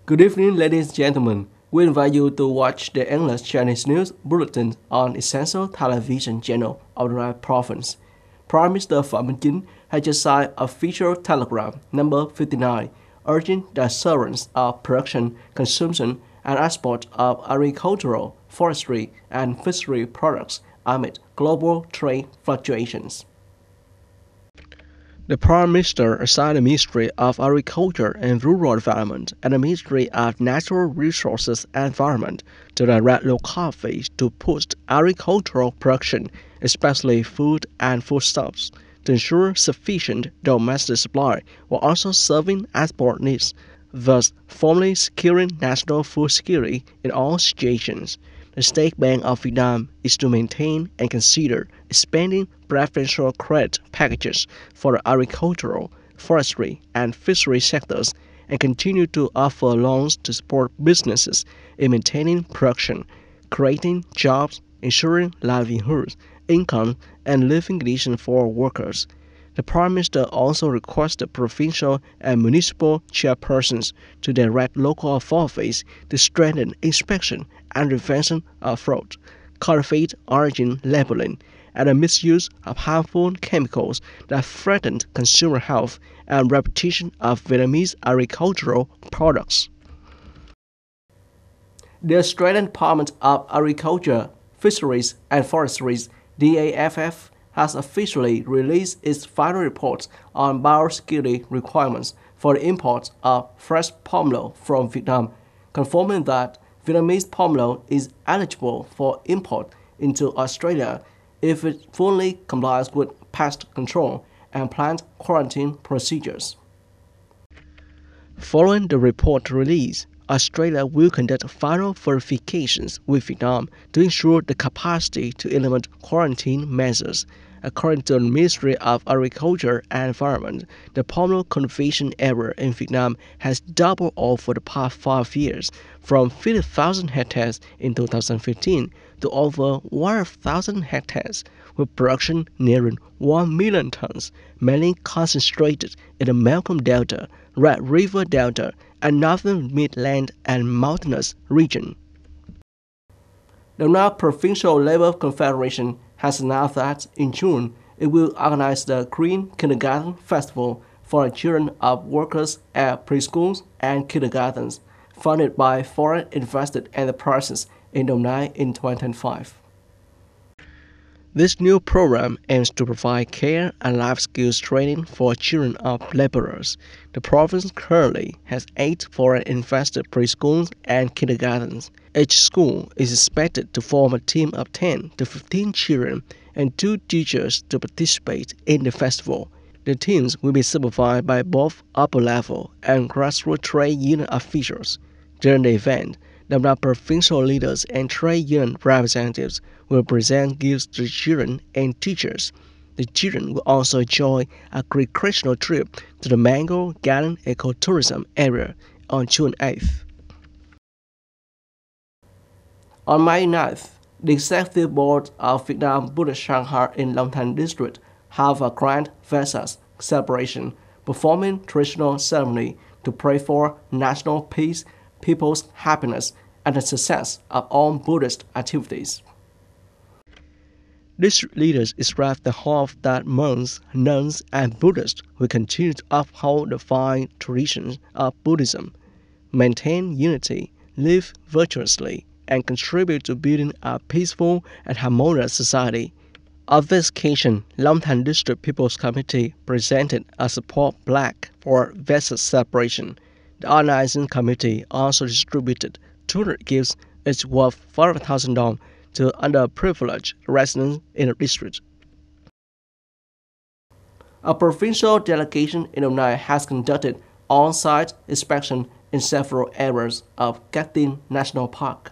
Good evening, ladies and gentlemen. We invite you to watch the English Chinese news bulletin on essential television channel of the Rai province. Prime Minister Phạm Minh Chính has just signed a official telegram number 59 urging the assurance of production, consumption, and export of agricultural, forestry, and fishery products amid global trade fluctuations. The Prime Minister assigned the Ministry of Agriculture and Rural Development and the Ministry of Natural Resources and Environment to direct local office to boost agricultural production, especially food and foodstuffs, to ensure sufficient domestic supply while also serving export needs, thus formally securing national food security in all situations. The State Bank of Vietnam is to maintain and consider expanding preferential credit packages for the agricultural, forestry, and fishery sectors and continue to offer loans to support businesses in maintaining production, creating jobs, ensuring livelihoods, income, and living conditions for workers. The Prime Minister also requested provincial and municipal chairpersons to direct local authorities to strengthen inspection and prevention of fraud, cultivate origin labeling, and the misuse of harmful chemicals that threaten consumer health and reputation of Vietnamese agricultural products. The Australian Department of Agriculture, Fisheries and Forestry (DAFF) has officially released its final report on biosecurity requirements for the import of fresh pomelo from Vietnam, confirming that Vietnamese pomelo is eligible for import into Australia if it fully complies with pest control and plant quarantine procedures. Following the report release, Australia will conduct final verifications with Vietnam to ensure the capacity to implement quarantine measures. According to the Ministry of Agriculture and Environment, the pomelo cultivation area in Vietnam has doubled over the past 5 years, from 50,000 hectares in 2015 to over 1,000 hectares, with production nearing 1 million tons, mainly concentrated in the Malcolm Delta, Red River Delta, and Northern Midland and Mountainous region. The North Provincial Labour Confederation has announced that in June it will organize the Green Kindergarten Festival for the children of workers at preschools and kindergartens, funded by foreign invested enterprises in Đồng Nai in 2025. This new program aims to provide care and life skills training for children of laborers. The province currently has 8 foreign invested preschools and kindergartens. Each school is expected to form a team of 10 to 15 children and 2 teachers to participate in the festival. The teams will be supervised by both upper-level and grassroots trade union officials. During the event, the provincial leaders and trade union representatives will present gifts to children and teachers. The children will also enjoy a recreational trip to the Mango Garden Ecotourism area on June 8th. On May 9th, the Executive Board of Vietnam Buddhist Shanghai in Long Thanh District have a grand Vesak celebration, performing traditional ceremony to pray for national peace, people's happiness, and the success of all Buddhist activities. District leaders expressed the hope that monks, nuns, and Buddhists will continue to uphold the fine traditions of Buddhism, maintain unity, live virtuously, and contribute to building a peaceful and harmonious society. On this occasion, Long Thanh District People's Committee presented a support plaque for Vesak celebration. The organizing committee also distributed 200 gifts, each worth 5,000 dong, to underprivileged residents in the district. A provincial delegation in Đồng Nai has conducted on-site inspection in several areas of Cat Tinh National Park.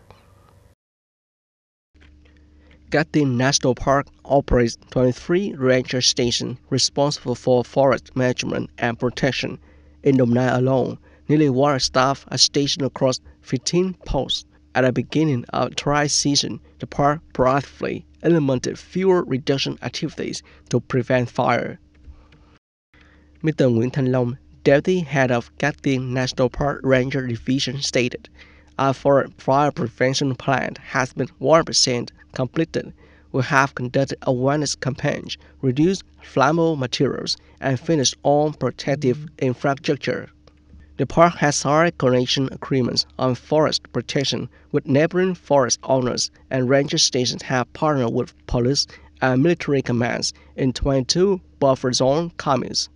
Cat Tinh National Park operates 23 ranger stations responsible for forest management and protection. In Đồng Nai alone, nearly 100 staff are stationed across 15 posts. At the beginning of the dry season, the park proactively implemented fuel reduction activities to prevent fire. Mr. Nguyễn Thanh Long, Deputy Head of Tiếng National Park Ranger Division stated, "Our fire prevention plan has been 100% completed. We have conducted awareness campaigns, reduced flammable materials, and finished all protective infrastructure." The park has signed connection agreements on forest protection with neighboring forest owners, and ranger stations have partnered with police and military commands in 22 buffer zone communes.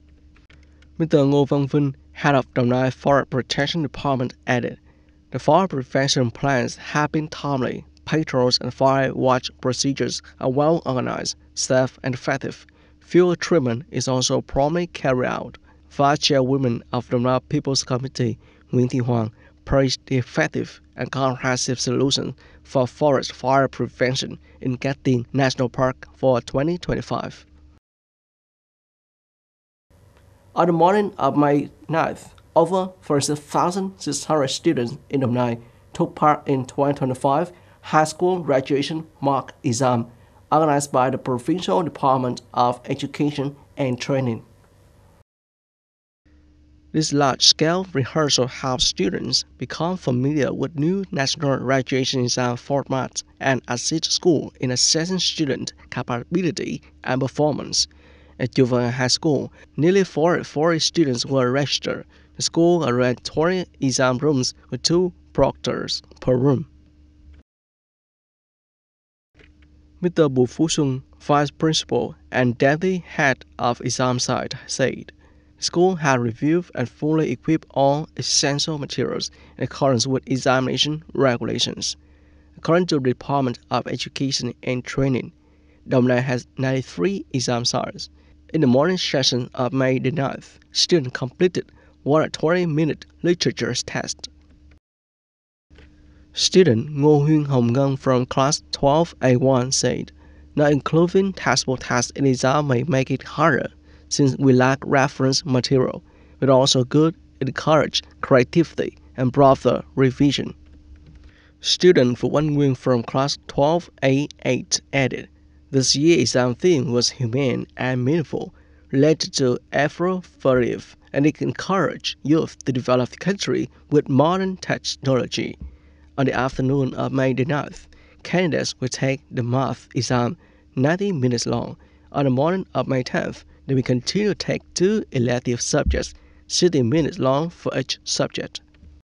Mr. Ngô Văn Vinh, head of Đồng Nai Forest Protection Department, added, "The fire prevention plans have been timely. Patrols and fire watch procedures are well organized, safe, and effective. Fuel treatment is also promptly carried out." Vice Chairwoman of the Đồng Nai People's Committee, Nguyễn Thị Hoàng, praised the effective and comprehensive solution for forest fire prevention in Cát Tiên National Park for 2025. On the morning of May 9th, over 46,600 students in Đồng Nai took part in 2025 high school graduation mock exam organized by the Provincial Department of Education and Training. This large-scale rehearsal helps students become familiar with new national graduation exam formats and assists school in assessing student capability and performance. At Juvenile High School, nearly 440 students were registered. The school arranged 20 exam rooms with 2 proctors per room. Mr. Bùi Phú Xuân, Vice Principal and Deputy Head of Exam Site, said, "The school had reviewed and fully equipped all essential materials in accordance with examination regulations." According to the Department of Education and Training, Đồng Nai has 93 exam sites. In the morning session of May the 9th, students completed 120-minute literature test. Student Ngô Huyên Hồng Ngân from class 12A1 said, "Not including textbook tests in the exam may make it harder, since we lack reference material, but also good encourage creativity and broader revision." Student Vũ Anh Nguyên from class 12A8 added, "This year's exam theme was humane and meaningful, related to Afro-Futurist, and it encouraged youth to develop the country with modern technology." On the afternoon of May the 9th, candidates will take the math exam 90 minutes long. On the morning of May 10th, they will continue to take 2 elective subjects, 60 minutes long for each subject.